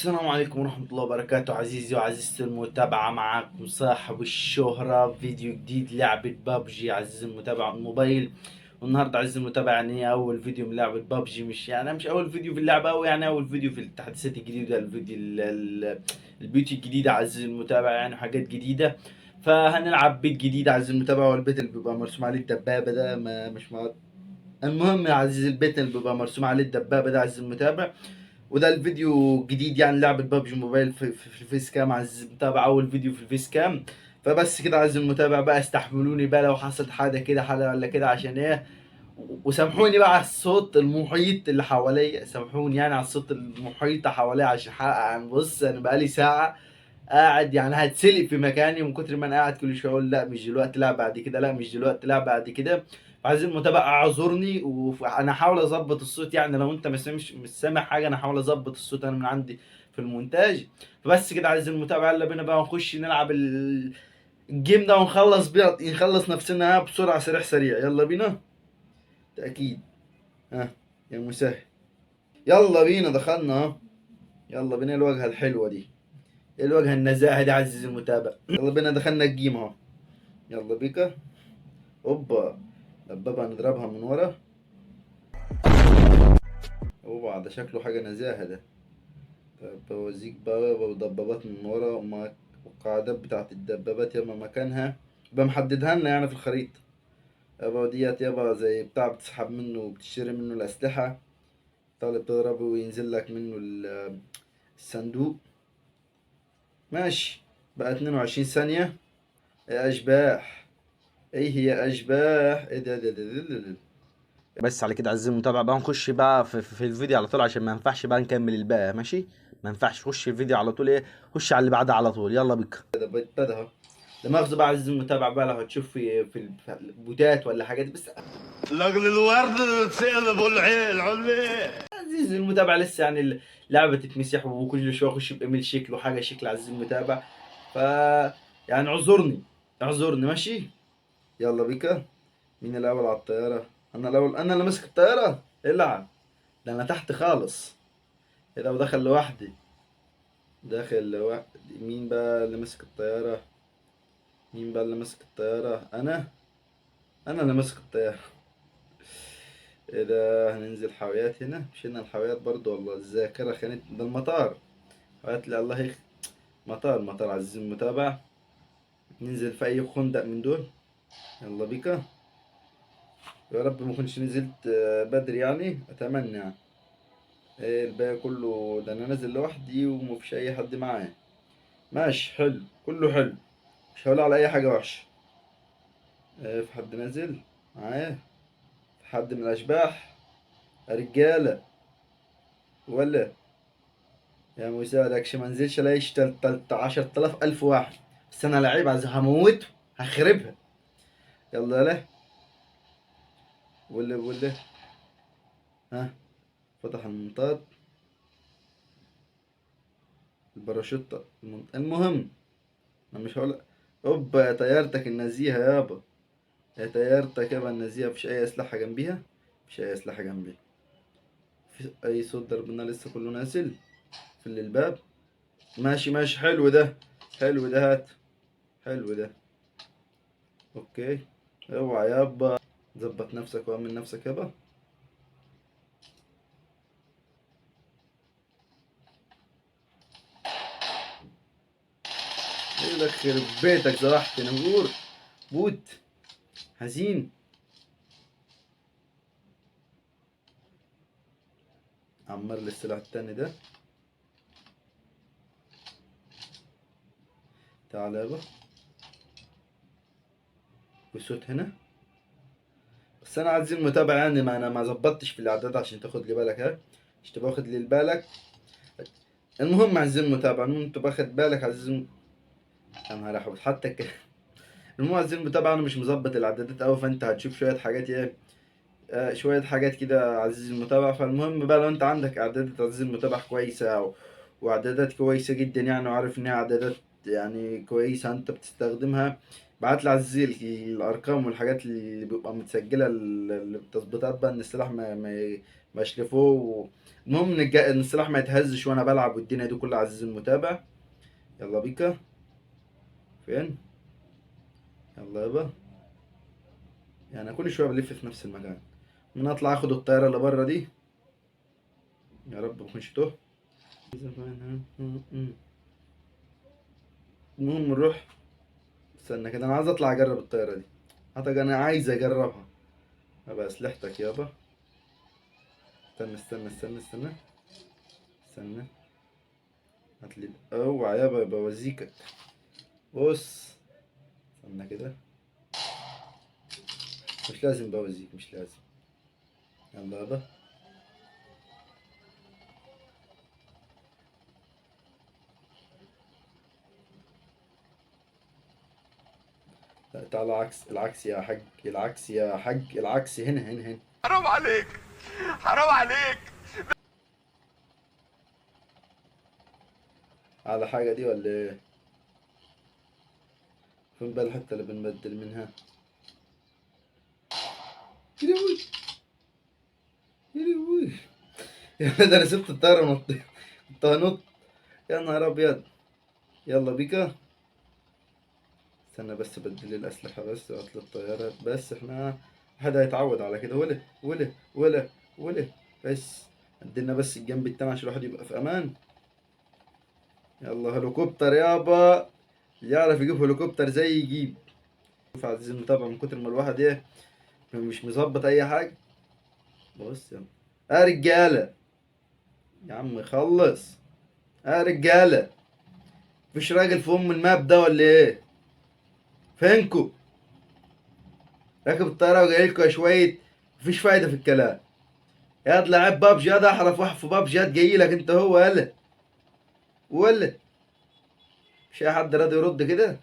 السلام عليكم ورحمة الله وبركاته. عزيزي وعزيزتي المتابعة، معكم صاحب الشهرة، فيديو جديد لعبة بابجي. عزيزي المتابع على الموبايل، والنهاردة عزيزي المتابع يعني أول فيديو من لعبة بابجي، مش أول فيديو في اللعبة، أو يعني أول فيديو في التحديثات الجديدة، الفيديو البيوت الجديدة عزيزي المتابع، يعني حاجات جديدة. فهنلعب بيت جديد عزيزي المتابع، والبيت اللي بيبقى مرسوم عليه الدبابة ده ما مش مع... المهم يا عزيزي، البيت اللي بيبقى مرسوم عليه الدبابة ده عزيزي المتابع. وده الفيديو جديد يعني لعبة بابجي موبايل في الفيس كام عزيزي المتابع، أول فيديو في الفيس كام. فبس كده عزيزي المتابع بقى، استحملوني بقى لو حصلت حاجة كده، حاجة ولا كده، عشان إيه. وسامحوني بقى على الصوت المحيط اللي حواليا، سامحوني يعني على الصوت المحيط حواليا، عشان يعني بص، أنا بقالي ساعة قاعد يعني هتسلق في مكاني من كتر ما انا قاعد كل شويه اقول لا مش دلوقتي، لا بعد كده، لا مش دلوقتي، لا بعد كده. فعايز المتابع اعذرني، وانا هحاول اظبط الصوت، يعني لو انت مش سامع حاجه، انا هحاول اظبط الصوت انا من عندي في المونتاج. فبس كده عايز المتابع، يلا بينا بقى نخش نلعب الجيم ده، ونخلص بيها، نخلص نفسنا بسرعه، سريع سريع، يلا بينا. تأكيد. ها يا مسهل، يلا بينا، دخلنا اهو. يلا بينا الواجهه الحلوه دي، الواجهه النزاهه دي عزيزي المتابع. يلا بينا دخلنا الجيم اهو. يلا بيكا. اوبا، دبابة نضربها من ورا. اوبا، ده شكله حاجة نزاهة ده. طب بوزيك بقى ودبابات من ورا، والقاعدات بتاعت الدبابات يابا مكانها يبقى محددها لنا يعني في الخريطة. يابا ديت يابا زي بتاع بتسحب منه وبتشتري منه الأسلحة، طالب تضربه وينزل لك منه الصندوق. ماشي. بقى 22 ثانية. يا أشباح، ايه هي أشباح، ايه ده. بس على كده عزيزي المتابع بقى، نخش بقى في الفيديو على طول، عشان ما ينفعش بقى نكمل الباقي، ماشي. ما ينفعش خش الفيديو على طول، ايه، خش على اللي بعدها على طول، يلا بك. ده بدأ اهو. لا مؤاخذة بقى عزيزي المتابع بقى، لو هتشوف في البوتات ولا حاجات بس. لاجل الورد تسأل ابو العيل علمي. عزيزي المتابع لسه يعني اللعبة تتمسح، وكل شوية اخش بايميل شكل وحاجة شكل عزيزي المتابع. ف يعني اعذرني، اعذرني، ماشي. يلا بك. مين الاول على الطيارة؟ انا الاول، انا اللي ماسك الطيارة، العب. ده انا تحت خالص. ايه ده، ودخل لوحدي. داخل لوحدي. مين بقى اللي ماسك الطيارة؟ مين بقى اللي ماسك الطيارة؟ انا اللي ماسك الطيارة. ايه ده، هننزل حاويات هنا، مشينا الحاويات برضو، والله الذاكرة خانت، ده المطار. حاويات لي الله مطار، مطار عزيزي المتابع. ننزل في اي خندق من دول. يلا بيكا. يا رب ما كنتش نزلت بدري، يعني اتمنى يعني. ايه الباقي كله ده، انا نازل لوحدي ومفيش اي حد معايا. ماشي، حلو، كله حلو. مش هقول على اي حاجة وحشة. في حد نازل معايا؟ في حد من الاشباح؟ يا رجاله، ولا يا مساعدكش ما انزلش الاقيش 10,000 الف واحد. بس انا لعيب، عايز هموته، هخربها. يلا يلا. ولا. ها، فتح المنطاد، الباراشوت، المهم. انا مش هقول. اوبا يا طيارتك النزيهه يابا، يا طيارتك يابا النزيهه، مفيش اي اسلحه جنبيها، مفيش اي اسلحه جنبي. مفيش اي صوت ضرب النار، لسه كله نازل في الباب. ماشي ماشي، حلو ده، حلو ده، هات. حلو ده. اوكي. اوعى يابا، ظبط نفسك وامن نفسك يابا. ايه لك خرب بيتك، زرعت نمور، بوت حزين. عمر لي السلاح التاني ده. تعال يابا. وصوت هنا. بس انا عايز المتابع يعني، ما انا ما ظبطتش في الاعداد عشان تاخد لي بالك، ها، مش تبقى واخد لي بالك. المهم عايز المتابع، المهم تبقى واخد بالك عايز يا نهار احمد حتى المهم عايز المتابع، انا مش مظبط الاعدادات قوي، فانت هتشوف شويه حاجات ايه، شوية حاجات كده عزيزي المتابع. فالمهم بقى، لو انت عندك اعدادات عزيزي المتابع كويسة، واعدادات كويسة جدا يعني، وعارف انها اعدادات يعني كويسة انت بتستخدمها، بعت لي عزيزي الارقام والحاجات اللي بيبقى متسجلة، التظبيطات بقى، ان السلاح بشلفوه المهم ان السلاح ما يتهزش وانا بلعب والدنيا دي كلها عزيزي المتابع. يلا بيكا. فين؟ يلا يابا. يعني كل شويه بلف في نفس المكان. من اطلع اخد الطياره اللي بره دي. يا رب ما اكونش توه. المهم نروح. استنى كده، انا عايز اطلع اجرب الطياره دي. حتى انا عايز اجربها. ابقى اسلحتك يابا. استنى استنى استنى استنى استنى. هاتلي اوعى يابا بوزيكك. بص. استنى كده. مش لازم بوزيك، مش لازم. يلا يابا. لا تعال العكس، العكس يا حاج، العكس يا حاج، العكس هنا هنا هنا. حرام عليك، حرام عليك. على حاجة دي ولا ايه؟ فين بقى الحتة اللي بنبدل منها؟ يا لهوي. يا لهوي. يا ولد انا سبت الطيارة ونط. كنت هنط. يا نهار ابيض. يلا بيكا. استنى بس بدل الأسلحة بس وقت الطيارة بس احنا. حد هيتعود على كده ولا ولا ولا ولا. بس عدلنا بس الجنب التاني عشان الواحد يبقى في أمان. يلا هليكوبتر يابا. اللي يعرف يجيب هليكوبتر زي يجيب. شوف عزيزي المتابع، من كتر ما الواحد ايه مش مظبط أي حاجة. بص يلا. رجالة. يا عم خلص. رجالة. مفيش راجل في أم الماب ده ولا ايه؟ فينكو؟ راكب الطيارة وجايلكوا شوية. مفيش فايدة في الكلام. يا لعب بابجي، هذا احرف واحد في بابجي جاي لك انت هو يلا. ولا مش اي حد راضي يرد كده.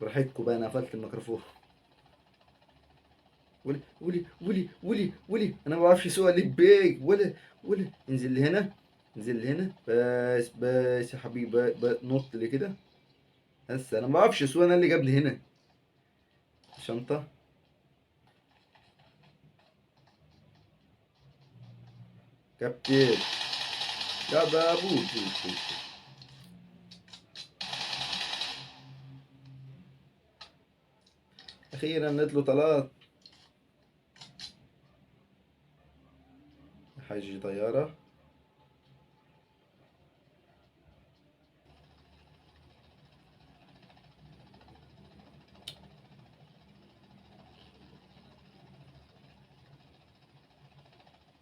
براحتكم بقى، انا قفلت الميكروفون. ولي انا ما بعرفش اسوق اللي بيك ولا انزل لي هنا. انزل لي هنا بس بس يا حبيبي نط لي كده. بس انا ما بعرفش اسوق، انا اللي جابني هنا. شنطة. كابتن. يا بابو. اخيرا نطلع طلعت. حاجة طيارة.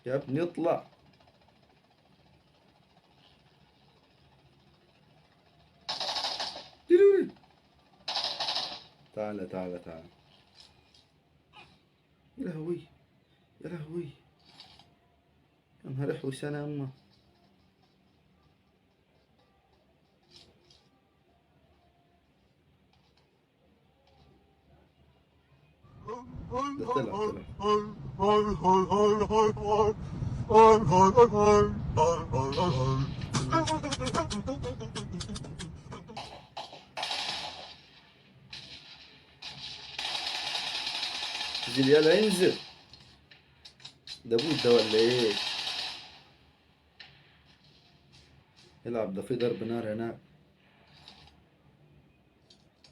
يا ابني اطلع. تعالى تعالى تعالى. يا لهوي. يا لهوي. يا نهار احوس انا يما. ده طلع طلع. انزل يلا انزل. ده بوت ده ولا ايه؟ العب، ده في ضرب نار هناك.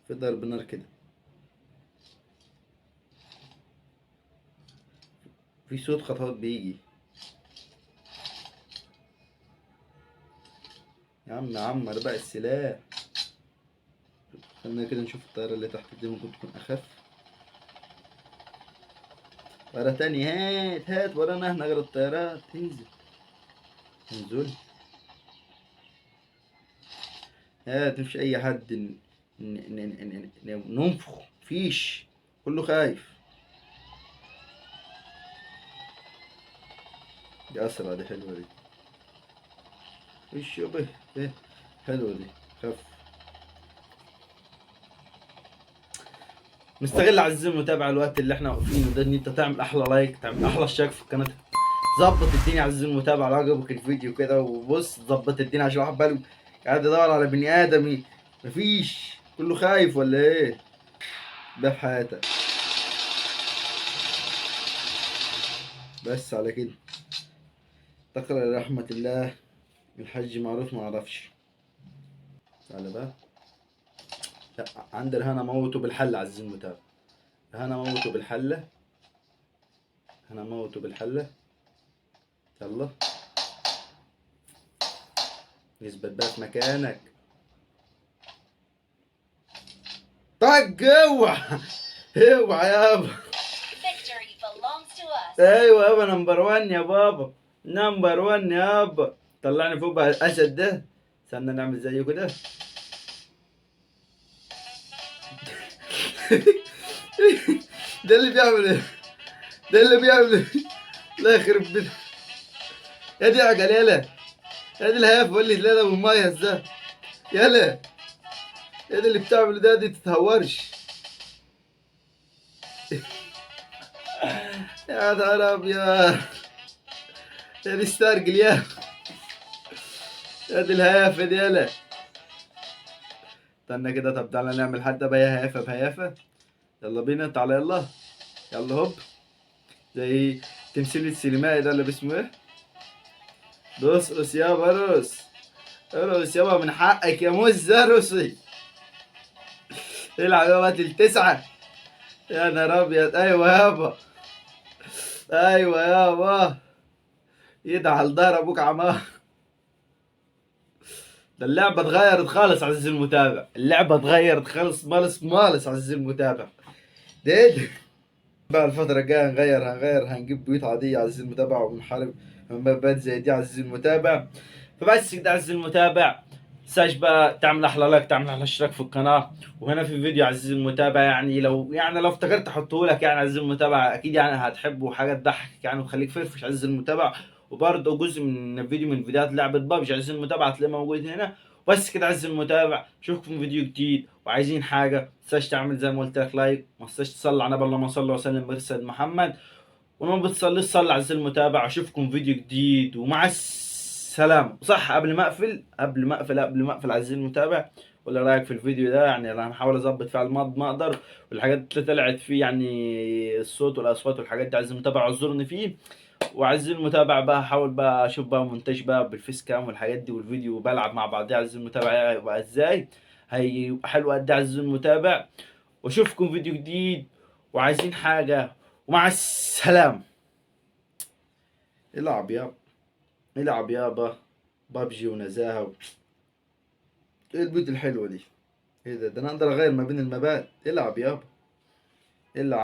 في ضرب نار كده. في صوت خطوات بيجي. يا عم عمر بقى السلاح. خلينا كده نشوف الطيارة اللي تحت دي ممكن تكون أخف. طيارة تاني، هات هات ورانا احنا غير الطيارات. انزل. انزل. هات مفيش أي حد ننفخ. مفيش. كله خايف. دي أسرع، دي حلوة دي. وش يابا. ايه. حلوة دي. خف. نستغل عزيزي المتابع الوقت اللي احنا واقفينه ده ان انت تعمل احلى لايك، تعمل احلى اشتراك في القناه. ظبط الدنيا عزيزي المتابع لو عجبك الفيديو كده، وبص ظبط الدنيا عشان واحد باله قاعد يدور على بني ادم. مفيش. كله خايف ولا ايه؟ ده في حياتك. بس على كده. تقرأ لرحمة الله الحج معروف ما اعرفش. تعالى بقى. لا، عند الهنا موته بالحلة عزيزي المتابع. الهنا موته بالحلة. هنا موته بالحلة. يلا اثبت بقى في مكانك. طق اوعى. اوعى يابا. Victory belongs to us. ايوه يابا، نمبر 1 يا بابا. نمبر 1 يابا. طلعني فوق بقى الاسد ده. استنى نعمل زيه كده. ده اللي بيعمل ايه؟ ده اللي بيعمل ايه؟ لا يخرب بيت. يا دي عجل يالا. يا دي الهياف قول لي لا والمية ده. يالا. يا دي اللي بتعمله ده دي تتهورش. يا نهار ابيض. يا دي استرجل يا. يا دي الهيافة دي يالا. استنى كده، طب تعالى نعمل حتى بقى هيافة بهيافة. يلا بينا تعالى يلا. يلا هوب. زي تمثيل السينمائي ده اللي باسمه ايه؟ رقص يابا ارقص. ارقص يابا من حقك يا موز ارقصي. العب يابا التسعة. يا نهار ابيض. ايوه يابا. ايوه يابا. يدعى لدار ابوك عمار. ده اللعبة اتغيرت خالص عزيزي المتابع. اللعبة اتغيرت خالص مالص مالص عزيزي المتابع. ده بقى الفترة الجاية هنغير هنجيب بيوت عادية عزيزي المتابع ونحارب مبات زي دي عزيزي المتابع. فبس كده عزيزي المتابع، تنساش بقى تعمل احلى لايك، تعمل احلى اشتراك في القناة. وهنا في فيديو عزيزي المتابع، يعني لو افتكرت احطه لك يعني عزيزي المتابع، اكيد يعني هتحبه، حاجة تضحك يعني وتخليك فرفش عزيزي المتابع. وبرضه جزء من فيديو من فيديوهات لعبة بابجي عزيزي المتابع هتلاقيه موجود هنا. بس كده عزيزي المتابع، اشوفكم في فيديو جديد. وعايزين حاجة متنساش تعمل زي ما قلت لك لايك، ما تنساش تصلي على النبي اللهم صل وسلم برسالة محمد. ولما بتصلي صلي عزيزي المتابع. اشوفكم في فيديو جديد ومع السلامة. صح قبل ما اقفل عزيزي المتابع، ولا رايك في الفيديو ده؟ يعني انا هحاول اظبط فيه على ما اقدر. والحاجات اللي طلعت فيه يعني الصوت والاصوات والحاجات دي عزيزي المتابع اعذرني فيه. وعزيزي المتابع بقى هحاول بقى اشوف بقى مونتاج بقى بالفيس كام والحاجات دي، والفيديو بلعب مع بعضيها عزيزي المتابع هيبقى ازاي. هيبقى حلو قد ايه عزيزي المتابع. واشوفكم فيديو جديد. وعايزين حاجة ومع السلامة. العب يابا. العب يابا. بابجي ونزاهة ايه البيوت الحلوة دي؟ ايه ده انا اقدر اغير ما بين المبات. العب يابا. العب.